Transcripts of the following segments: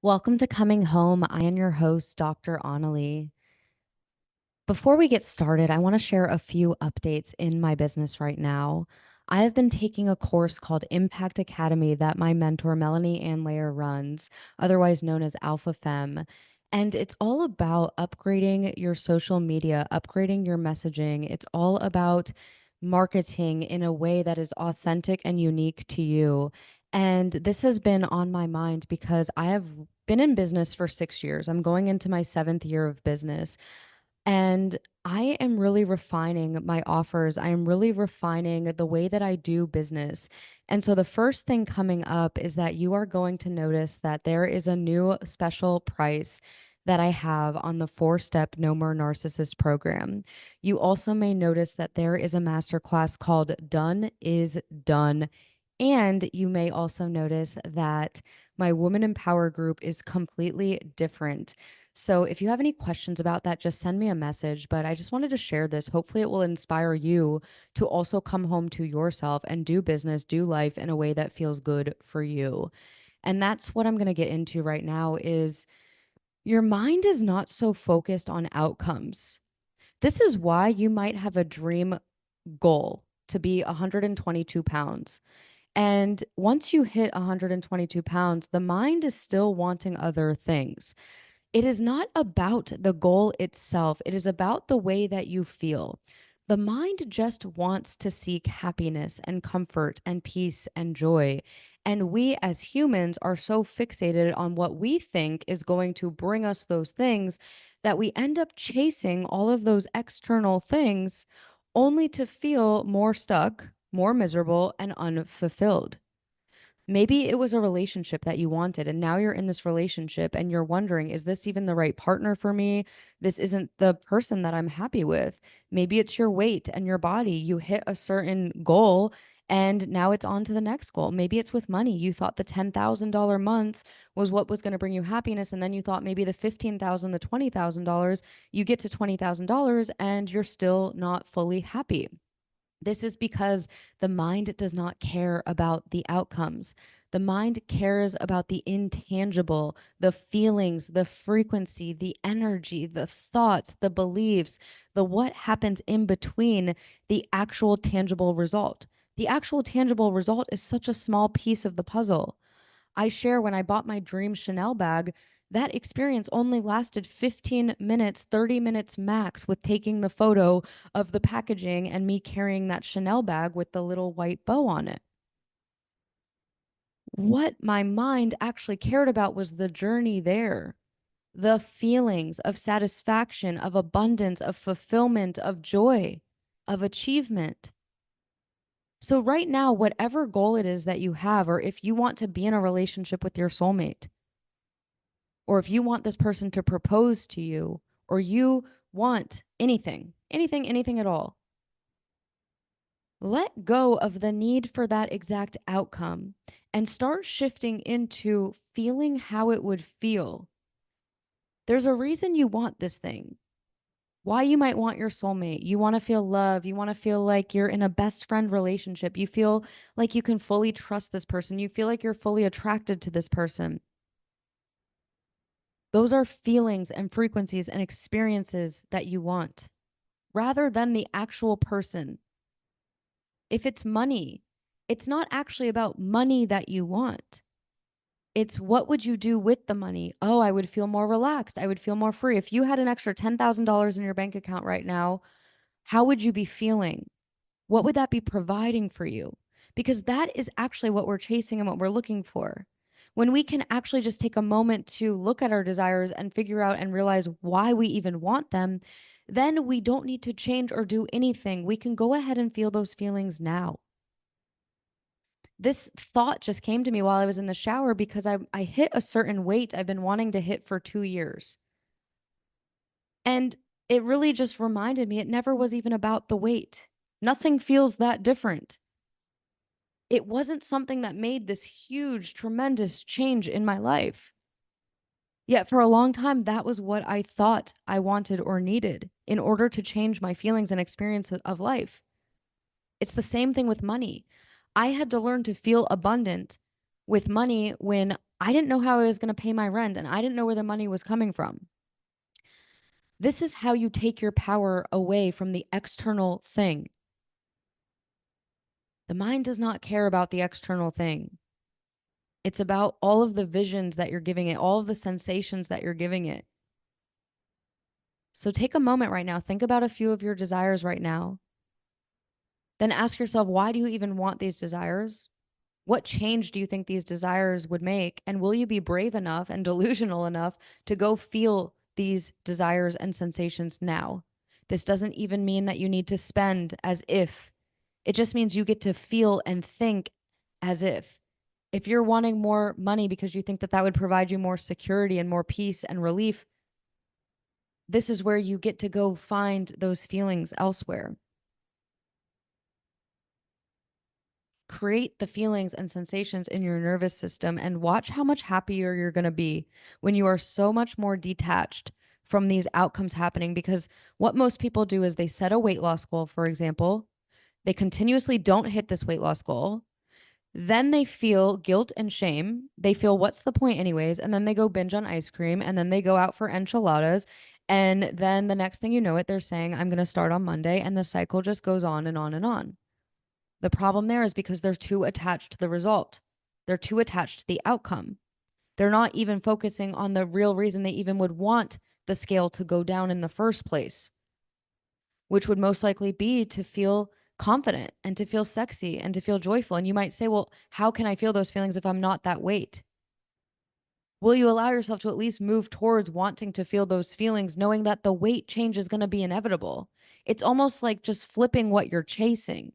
Welcome to Coming Home. I am your host, Dr. Onalee. Before we get started, I want to share a few updates in my business right now. I have been taking a course called Impact Academy that my mentor, Melanie Ann Layer, runs, otherwise known as Alpha Femme. And it's all about upgrading your social media, upgrading your messaging. It's all about marketing in a way that is authentic and unique to you. And this has been on my mind because I have been in business for 6 years. I'm going into my seventh year of business. And I am really refining my offers. I am really refining the way that I do business. And so the first thing coming up is that you are going to notice that there is a new special price that I have on the 4-step No More Narcissist program. You also may notice that there is a masterclass called Done is Done. And you may also notice that my Woman in Power group is completely different. So if you have any questions about that, just send me a message. But I just wanted to share this. Hopefully, it will inspire you to also come home to yourself and do business, do life in a way that feels good for you. And that's what I'm going to get into right now is your mind is not so focused on outcomes. This is why you might have a dream goal to be 122 pounds. And once you hit 122 pounds, the mind is still wanting other things. It is not about the goal itself. It is about the way that you feel. The mind just wants to seek happiness and comfort and peace and joy. And we as humans are so fixated on what we think is going to bring us those things that we end up chasing all of those external things only to feel more stuck, more miserable, and unfulfilled. Maybe it was a relationship that you wanted, and now you're in this relationship and you're wondering, is this even the right partner for me? This isn't the person that I'm happy with. Maybe it's your weight and your body. You hit a certain goal and now it's on to the next goal. Maybe it's with money. You thought the $10,000 months was what was going to bring you happiness. And then you thought maybe the 15,000, the $20,000, you get to $20,000 and you're still not fully happy. This is because the mind does not care about the outcomes. The mind cares about the intangible, the feelings, the frequency, the energy, the thoughts, the beliefs, the what happens in between the actual tangible result. The actual tangible result is such a small piece of the puzzle. I share when I bought my dream Chanel bag, that experience only lasted 15 minutes, 30 minutes max with taking the photo of the packaging and me carrying that Chanel bag with the little white bow on it. What my mind actually cared about was the journey there, the feelings of satisfaction, of abundance, of fulfillment, of joy, of achievement. So, right now, whatever goal it is that you have, or if you want to be in a relationship with your soulmate, or if you want this person to propose to you, or you want anything, anything at all, let go of the need for that exact outcome and start shifting into feeling how it would feel. There's a reason you want this thing. Why you might want your soulmate. You want to feel love. You want to feel like you're in a best friend relationship. You feel like you can fully trust this person. You feel like you're fully attracted to this person. Those are feelings and frequencies and experiences that you want rather than the actual person. If it's money, it's not actually about money that you want. It's what would you do with the money? Oh, I would feel more relaxed. I would feel more free. If you had an extra $10,000 in your bank account right now, how would you be feeling? What would that be providing for you? Because that is actually what we're chasing and what we're looking for. When we can actually just take a moment to look at our desires and figure out and realize why we even want them, then we don't need to change or do anything. We can go ahead and feel those feelings now. This thought just came to me while I was in the shower because I hit a certain weight I've been wanting to hit for 2 years. And it really just reminded me it never was even about the weight. Nothing feels that different. It wasn't something that made this huge, tremendous change in my life. Yet for a long time, that was what I thought I wanted or needed in order to change my feelings and experience of life. It's the same thing with money. I had to learn to feel abundant with money when I didn't know how I was going to pay my rent, and I didn't know where the money was coming from. This is how you take your power away from the external thing. The mind does not care about the external thing. It's about all of the visions that you're giving it, all of the sensations that you're giving it. So take a moment right now. Think about a few of your desires right now. Then ask yourself, why do you even want these desires? What change do you think these desires would make? And will you be brave enough and delusional enough to go feel these desires and sensations now? This doesn't even mean that you need to spend as if. It just means you get to feel and think as if. If you're wanting more money because you think that that would provide you more security and more peace and relief, this is where you get to go find those feelings elsewhere. Create the feelings and sensations in your nervous system and watch how much happier you're going to be when you are so much more detached from these outcomes happening. Because what most people do is they set a weight loss goal, for example, they continuously don't hit this weight loss goal. Then they feel guilt and shame. They feel, what's the point, anyways? And then they go binge on ice cream, and then they go out for enchiladas. And then the next thing you know it, they're saying, I'm going to start on Monday. And the cycle just goes on and on and on. The problem there is because they're too attached to the result. They're too attached to the outcome. They're not even focusing on the real reason they even would want the scale to go down in the first place, which would most likely be to feel confident and to feel sexy and to feel joyful. And you might say, well, how can I feel those feelings if I'm not that weight? Will you allow yourself to at least move towards wanting to feel those feelings, knowing that the weight change is going to be inevitable? It's almost like just flipping what you're chasing.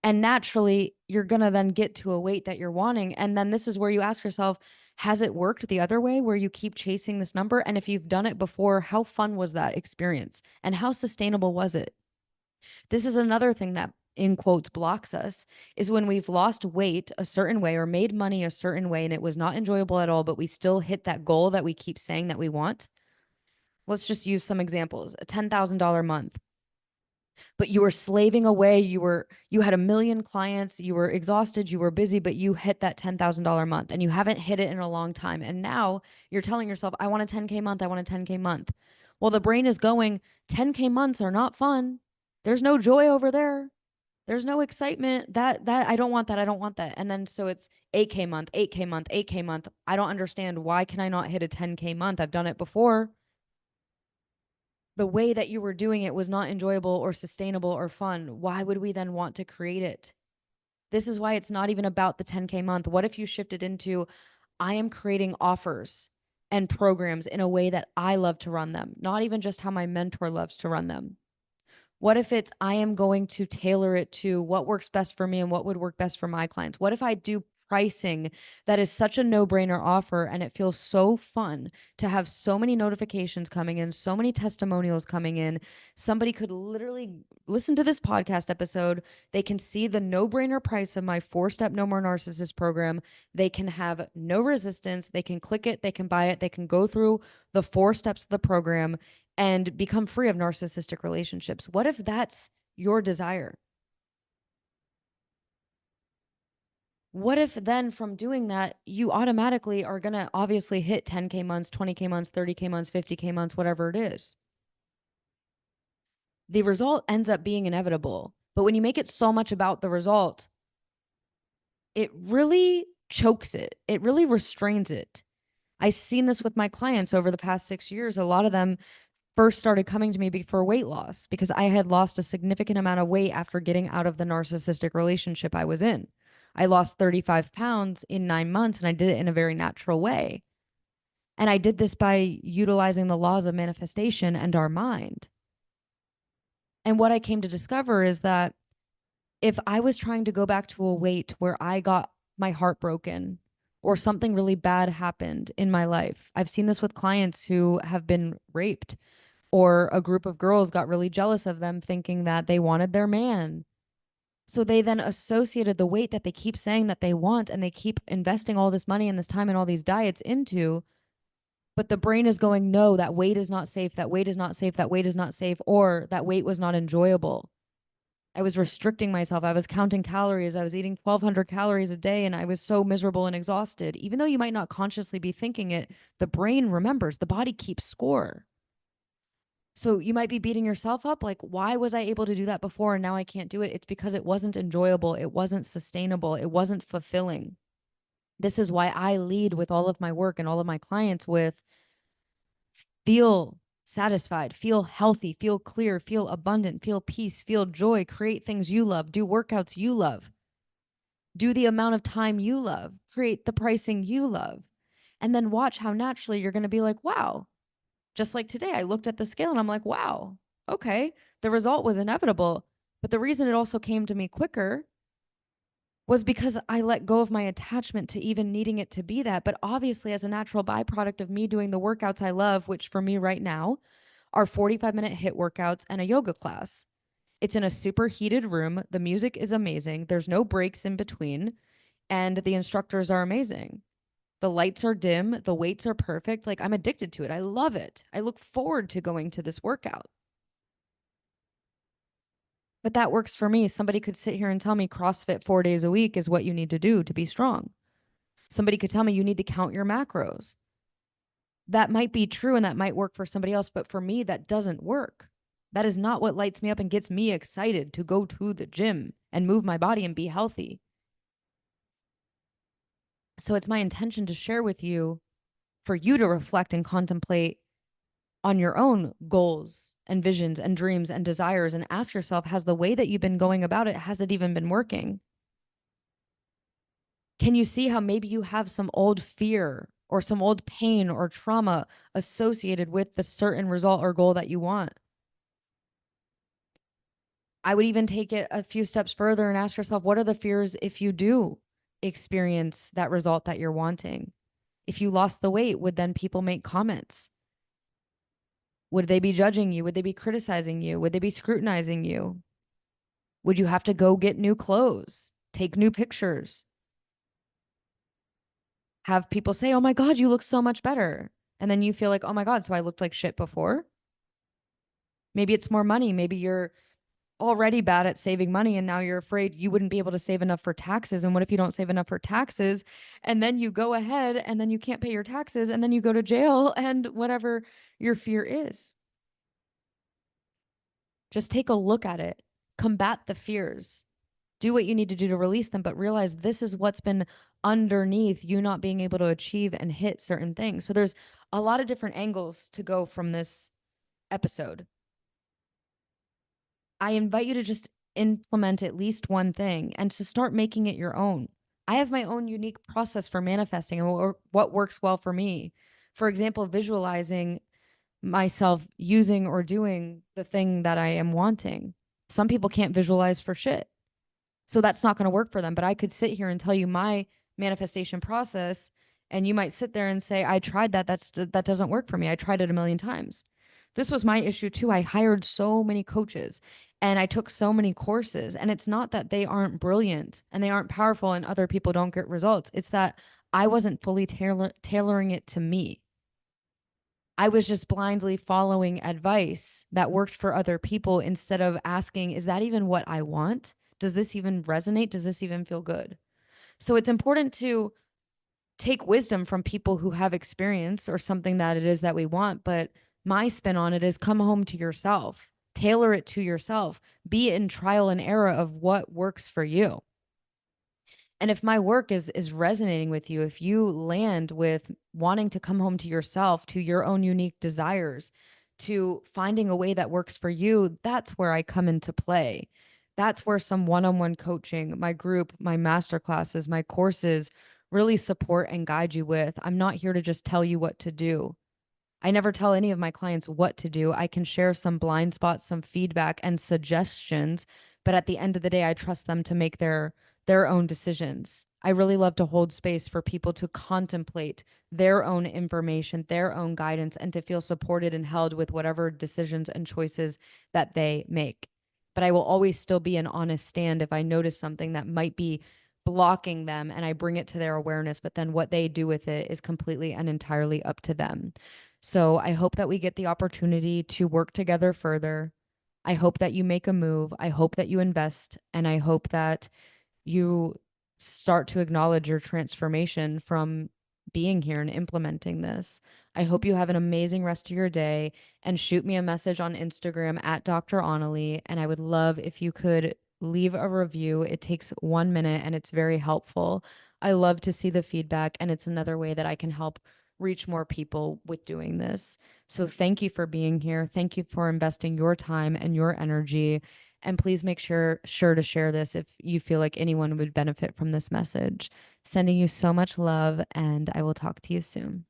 And naturally, you're going to then get to a weight that you're wanting. And then this is where you ask yourself, has it worked the other way where you keep chasing this number? And if you've done it before, how fun was that experience? And how sustainable was it? This is another thing that, in quotes, blocks us, is when we've lost weight a certain way or made money a certain way and it was not enjoyable at all, but we still hit that goal that we keep saying that we want. Let's just use some examples. A $10,000 month, but you were slaving away, you had a million clients, you were exhausted, you were busy, but you hit that $10,000 month and you haven't hit it in a long time. And now you're telling yourself, I want a 10K month, I want a 10K month. Well, the brain is going, 10K months are not fun. There's no joy over there. There's no excitement. That I don't want that. I don't want that. And then so it's 8K month, 8K month, 8K month. I don't understand, why can I not hit a 10K month? I've done it before. The way that you were doing it was not enjoyable or sustainable or fun. Why would we then want to create it? This is why it's not even about the 10K month. What if you shifted into, I am creating offers and programs in a way that I love to run them, not even just how my mentor loves to run them? What if it's, I am going to tailor it to what works best for me and what would work best for my clients? What if I do pricing that is such a no-brainer offer and it feels so fun to have so many notifications coming in, so many testimonials coming in? Somebody could literally listen to this podcast episode. They can see the no-brainer price of my 4-step No More Narcissist program. They can have no resistance. They can click it. They can buy it. They can go through the 4 steps of the program and become free of narcissistic relationships. What if that's your desire? What if then from doing that, you automatically are going to obviously hit 10K months, 20K months, 30K months, 50K months, whatever it is? The result ends up being inevitable. But when you make it so much about the result, it really chokes it. It really restrains it. I've seen this with my clients over the past 6 years. A lot of them first started coming to me for weight loss because I had lost a significant amount of weight after getting out of the narcissistic relationship I was in. I lost 35 pounds in 9 months, and I did it in a very natural way. And I did this by utilizing the laws of manifestation and our mind. And what I came to discover is that if I was trying to go back to a weight where I got my heart broken or something really bad happened in my life, I've seen this with clients who have been raped, or a group of girls got really jealous of them thinking that they wanted their man. So they then associated the weight that they keep saying that they want and they keep investing all this money and this time and all these diets into. But the brain is going, no, that weight is not safe. That weight is not safe. That weight is not safe. Or that weight was not enjoyable. I was restricting myself. I was counting calories. I was eating 1,200 calories a day, and I was so miserable and exhausted. Even though you might not consciously be thinking it, the brain remembers, the body keeps score. So you might be beating yourself up like, why was I able to do that before and now I can't do it? It's because it wasn't enjoyable. It wasn't sustainable. It wasn't fulfilling. This is why I lead with all of my work and all of my clients with feel satisfied, feel healthy, feel clear, feel abundant, feel peace, feel joy, create things you love, do workouts you love, do the amount of time you love, create the pricing you love, and then watch how naturally you're going to be like, wow. Just like today, I looked at the scale and I'm like, wow, okay, the result was inevitable. But the reason it also came to me quicker was because I let go of my attachment to even needing it to be that. But obviously, as a natural byproduct of me doing the workouts I love, which for me right now are 45-minute HIIT workouts and a yoga class. It's in a super heated room. The music is amazing. There's no breaks in between, and the instructors are amazing. The lights are dim, the weights are perfect. Like, I'm addicted to it. I love it. I look forward to going to this workout. But that works for me. Somebody could sit here and tell me CrossFit 4 days a week is what you need to do to be strong. Somebody could tell me you need to count your macros. That might be true and that might work for somebody else, but for me, that doesn't work. That is not what lights me up and gets me excited to go to the gym and move my body and be healthy. So it's my intention to share with you for you to reflect and contemplate on your own goals and visions and dreams and desires and ask yourself, has the way that you've been going about it, has it even been working? Can you see how maybe you have some old fear or some old pain or trauma associated with the certain result or goal that you want? I would even take it a few steps further and ask yourself, what are the fears if you do experience that result that you're wanting? If you lost the weight, would then people make comments? Would they be judging you? Would they be criticizing you? Would they be scrutinizing you? Would you have to go get new clothes, take new pictures, have people say, oh my God, you look so much better? And then you feel like, oh my God, so I looked like shit before? Maybe it's more money. Maybe you're already bad at saving money and now you're afraid you wouldn't be able to save enough for taxes. And what if you don't save enough for taxes and then you go ahead and then you can't pay your taxes and then you go to jail and whatever your fear is? Just take a look at it, combat the fears, do what you need to do to release them, but realize this is what's been underneath you not being able to achieve and hit certain things. So there's a lot of different angles to go from this episode. I invite you to just implement at least one thing and to start making it your own. I have my own unique process for manifesting and what works well for me. For example, visualizing myself using or doing the thing that I am wanting. Some people can't visualize for shit. So that's not going to work for them. But I could sit here and tell you my manifestation process, and you might sit there and say, I tried that. That doesn't work for me. I tried it a million times. This was my issue too. I hired so many coaches and I took so many courses. And it's not that they aren't brilliant and they aren't powerful and other people don't get results. It's that I wasn't fully tailoring it to me. I was just blindly following advice that worked for other people instead of asking, is that even what I want? Does this even resonate? Does this even feel good? So it's important to take wisdom from people who have experience or something that it is that we want. But my spin on it is come home to yourself, tailor it to yourself, be in trial and error of what works for you. And if my work is resonating with you, if you land with wanting to come home to yourself, to your own unique desires, to finding a way that works for you, that's where I come into play. That's where some one-on-one coaching, my group, my master classes, my courses really support and guide you with. I'm not here to just tell you what to do. I never tell any of my clients what to do. I can share some blind spots, some feedback and suggestions, but at the end of the day, I trust them to make their own decisions. I really love to hold space for people to contemplate their own information, their own guidance, and to feel supported and held with whatever decisions and choices that they make. But I will always still be an honest stand if I notice something that might be blocking them and I bring it to their awareness, but then what they do with it is completely and entirely up to them. So I hope that we get the opportunity to work together further. I hope that you make a move. I hope that you invest, and I hope that you start to acknowledge your transformation from being here and implementing this. I hope you have an amazing rest of your day, and shoot me a message on Instagram at Dr. Onalee. And I would love if you could leave a review. It takes 1 minute and it's very helpful. I love to see the feedback, and it's another way that I can help reach more people with doing this. So thank you for being here. Thank you for investing your time and your energy. And please make sure to share this if you feel like anyone would benefit from this message. Sending you so much love, and I will talk to you soon.